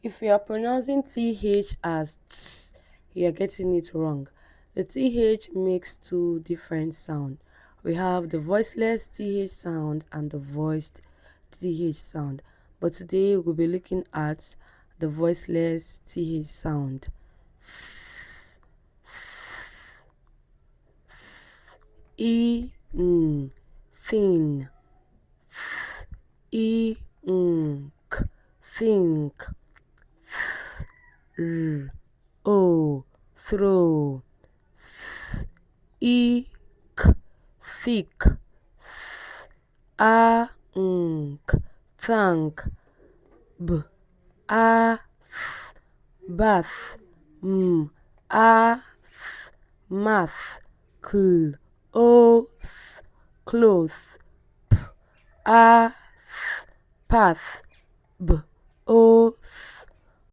If you are pronouncing th as ts, you are getting it wrong. The th makes two different sound. We have the voiceless th sound and the voiced th sound. But today we'll be looking at the voiceless th sound. E thin. E think. R o throw. E thick. A thank. B a bath. A math. Cl o cloth. A path. B o